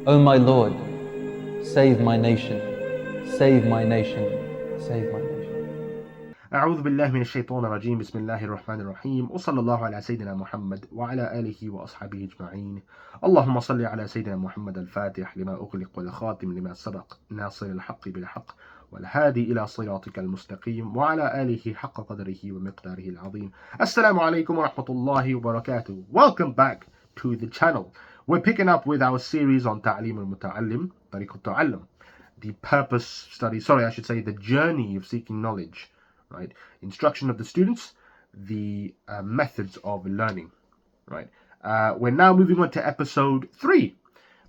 O my Lord, save my nation, save my nation, save my nation. أعوذ بالله من الشيطان الرجيم بسم الله الرحمن الرحيم وصلى الله على سيدنا محمد وعلى آله وأصحابه أجمعين اللهم صل على سيدنا محمد الفاتح لما أغلق والخاتم لما سبق ناصر الحق بالحق والهادي إلى صراطك المستقيم وعلى آله حق قدره ومقداره العظيم. Assalamu alaikum wa rahmatullahi wa barakatuh. Welcome back to the channel. We're picking up with our series on Ta'lim al-Muta'allim, Tariq al-Ta'allam, the purpose study, the journey of seeking knowledge. Right, instruction of the students, the methods of learning. Right, we're now moving on to episode 3,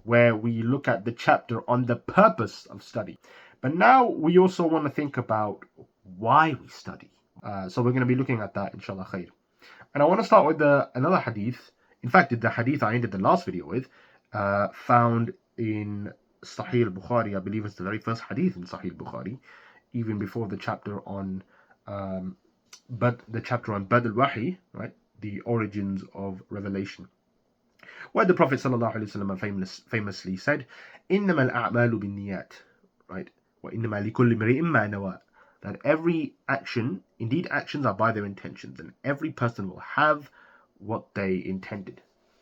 where we look at the chapter on the purpose of study. But now we also want to think about why we study. So we're going to be looking at that, inshallah khair. And I want to start with another hadith. In fact, the hadith I ended the last video with, found in Sahih al-Bukhari. I believe it's the very first hadith in Sahih al-Bukhari, even before the chapter on Badr al-Wahi, right, the origins of revelation, where the Prophet ﷺ famously said, "Innamal a'malu binniyat," right, wa innama likulli imri'in ma nawa, that every action, indeed actions are by their intentions, and every person will have what they intended,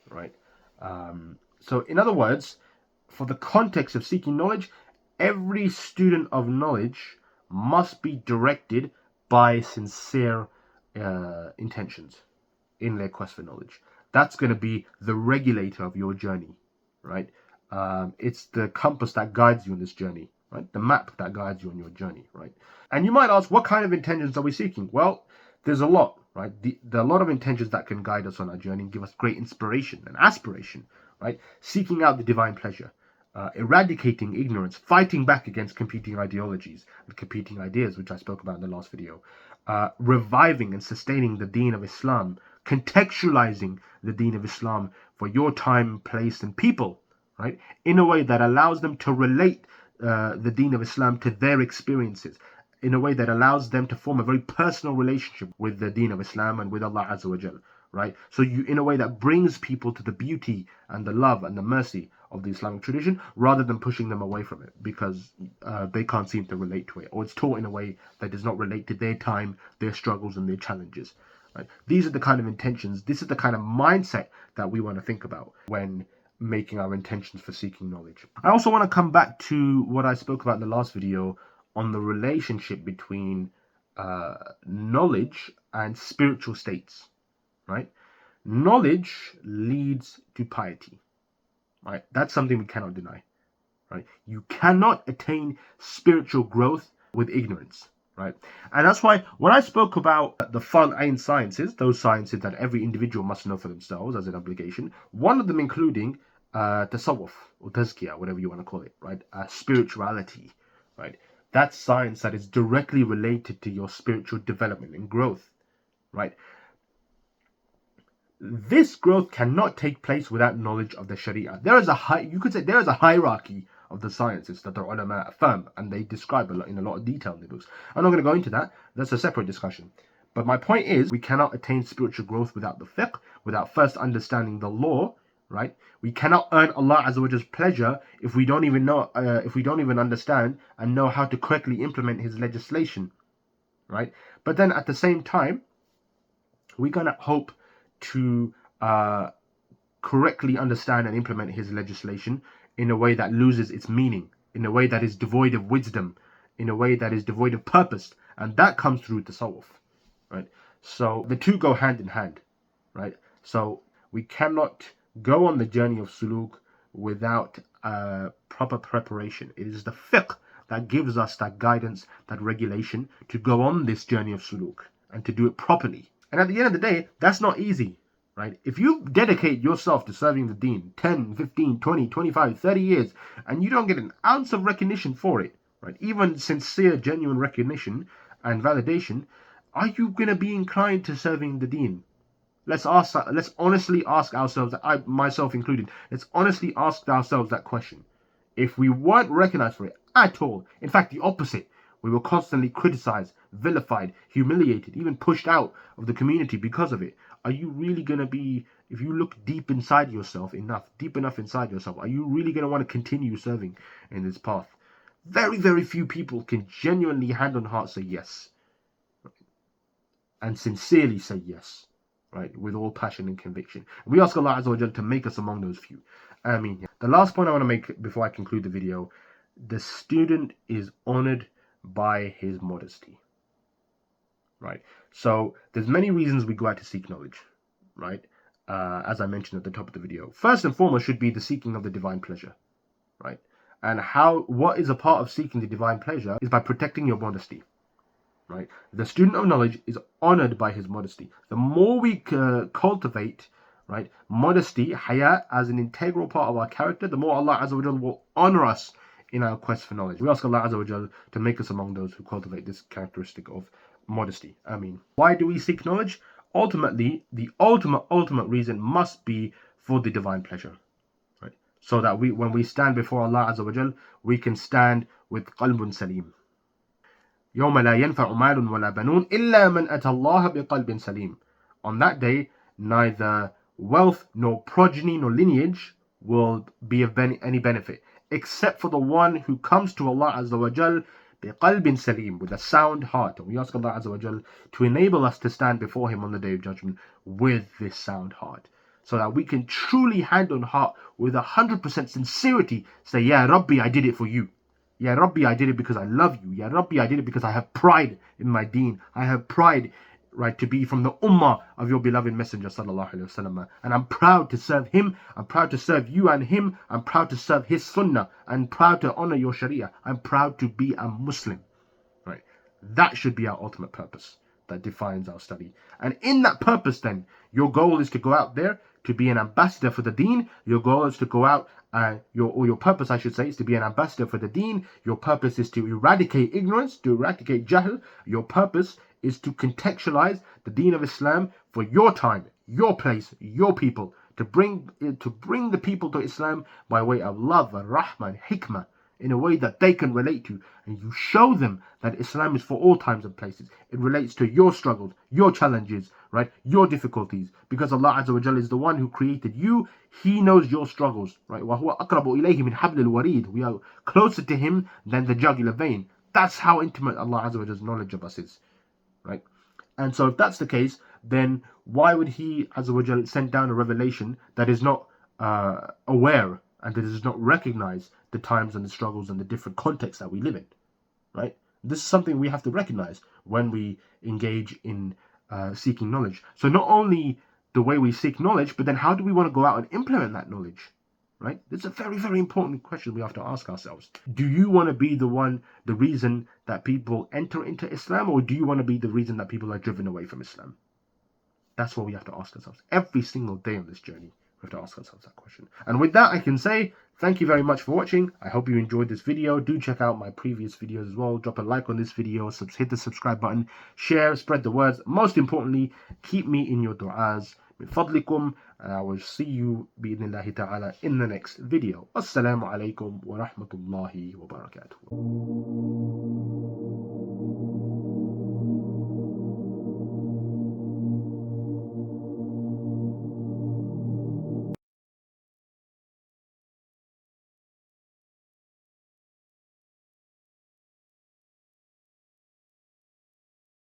right. So in other words, for the context of seeking knowledge, every student of knowledge must be directed by sincere intentions in their quest for knowledge. That's going to be the regulator of your journey, right? It's the compass that guides you on this journey, right? The map that guides you on your journey, right? And you might ask, what kind of intentions are we seeking? Well, there's a lot, right? There are a lot of intentions that can guide us on our journey and give us great inspiration and aspiration, right? Seeking out the divine pleasure, eradicating ignorance, fighting back against competing ideologies and competing ideas, which I spoke about in the last video, reviving and sustaining the deen of Islam, contextualizing the deen of Islam for your time, place, and people, right, in a way that allows them to relate the deen of Islam to their experiences, in a way that allows them to form a very personal relationship with the deen of Islam and with Allah Azza wa Jal, right? So in a way that brings people to the beauty and the love and the mercy of the Islamic tradition, rather than pushing them away from it because they can't seem to relate to it, or it's taught in a way that does not relate to their time, their struggles, and their challenges. Right? These are the kind of intentions, this is the kind of mindset that we want to think about when making our intentions for seeking knowledge. I also want to come back to what I spoke about in the last video on the relationship between knowledge and spiritual states. Right? Knowledge leads to piety. Right? That's something we cannot deny. Right? You cannot attain spiritual growth with ignorance. Right? And that's why when I spoke about the fun sciences, those sciences that every individual must know for themselves as an obligation, one of them including tasawwuf or tazkiyah, whatever you want to call it, right? Spirituality, right? That's science that is directly related to your spiritual development and growth, right? This growth cannot take place without knowledge of the Sharia. There is a hierarchy of the sciences that the ulama affirm, and they describe in a lot of detail in the books. I'm not going to go into that. That's a separate discussion. But my point is, we cannot attain spiritual growth without the fiqh, without first understanding the law, right? We cannot earn Allah Azza wa Jall's pleasure if we don't even understand and know how to correctly implement His legislation, right? But then at the same time, we cannot hope to correctly understand and implement His legislation in a way that loses its meaning, in a way that is devoid of wisdom, in a way that is devoid of purpose, and that comes through tasawwuf, right? So the two go hand in hand, right? So we cannot go on the journey of suluk without proper preparation. It is the fiqh that gives us that guidance, that regulation to go on this journey of suluk and to do it properly. And at the end of the day, that's not easy, right? If you dedicate yourself to serving the deen 10, 15, 20, 25, 30 years, and you don't get an ounce of recognition for it, right? Even sincere, genuine recognition and validation, are you going to be inclined to serving the deen? Let's honestly ask ourselves, myself included, let's honestly ask ourselves that question. If we weren't recognized for it at all, in fact, the opposite, we were constantly criticized, vilified, humiliated, even pushed out of the community because of it, are you really going to be if you look deep inside yourself deep enough inside yourself, are you really going to want to continue serving in this path? Very, very few people can genuinely, hand on heart, say yes. And sincerely say yes, right? With all passion and conviction. We ask Allah Azza wa Jal to make us among those few. Ameen. The last point I want to make before I conclude the video, the student is honored by his modesty. Right? So there's many reasons we go out to seek knowledge, right? As I mentioned at the top of the video. First and foremost should be the seeking of the divine pleasure, right? And what is a part of seeking the divine pleasure is by protecting your modesty, right? The student of knowledge is honored by his modesty. The more we cultivate, right, modesty, haya, as an integral part of our character, the more Allah Azza wa Jal will honor us in our quest for knowledge. We ask Allah Azza wa Jal to make us among those who cultivate this characteristic of modesty. Why do we seek knowledge? Ultimately, the ultimate reason must be for the divine pleasure, right? So that when we stand before Allah Azza wa Jal, we can stand with qalbun salim. يوم لا ينفع مال ولا بنون إلا من أتى الله بقلب سليم. On that day, neither wealth nor progeny nor lineage will be of any benefit, except for the one who comes to Allah Azza wa Jal بقلب سليم, with a sound heart. And we ask Allah Azza wa Jal to enable us to stand before Him on the Day of Judgment with this sound heart, so that we can truly, hand on heart, with 100% sincerity, say, Ya Rabbi, I did it for you. Ya Rabbi, I did it because I love you. Ya Rabbi, I did it because I have pride in my deen. I have pride, right, to be from the ummah of your beloved Messenger sallallahu alaihi wasallam. And I'm proud to serve him. I'm proud to serve you and him. I'm proud to serve his sunnah. I'm proud to honor your sharia. I'm proud to be a Muslim. Right? That should be our ultimate purpose that defines our study. And in that purpose, then, your goal is to go out there to be an ambassador for the deen. Your goal is to go out, your purpose, I should say, is to be an ambassador for the deen. Your purpose is to eradicate ignorance, to eradicate jahl. Your purpose is to contextualize the deen of Islam for your time, your place, your people, to bring the people to Islam by way of love and rahmah and hikmah, in a way that they can relate to, and you show them that Islam is for all times and places. It relates to your struggles, your challenges, right, your difficulties, because Allah Azza wa Jalla is the one who created you. He knows your struggles, right? وَهُوَ أَقْرَبُ إِلَيْهِ مِنْ حَبْلِ الْوَرِيدِ. We are closer to Him than the jugular vein. That's how intimate Allah Azza wa Jalla's knowledge of us is, right? And so if that's the case, then why would He Azza wa Jalla send down a revelation that is not aware and that does not recognize the times and the struggles and the different contexts that we live in, right? This is something we have to recognize when we engage in seeking knowledge. So not only the way we seek knowledge, but then how do we want to go out and implement that knowledge, right? It's a very, very important question we have to ask ourselves. Do you want to be the reason that people enter into Islam, or do you want to be the reason that people are driven away from Islam? That's what we have to ask ourselves every single day on this journey. We have to ask ourselves that question. And with that, I can say thank you very much for watching. I hope you enjoyed this video. Do check out my previous videos as well. Drop a like on this video, hit the subscribe button, share, spread the words. Most importantly, keep me in your du'as. Min fadlikum, and I will see you bi'idhnillahi ta'ala in the next video. Assalamu alaikum wa rahmatullahi wa barakatuh.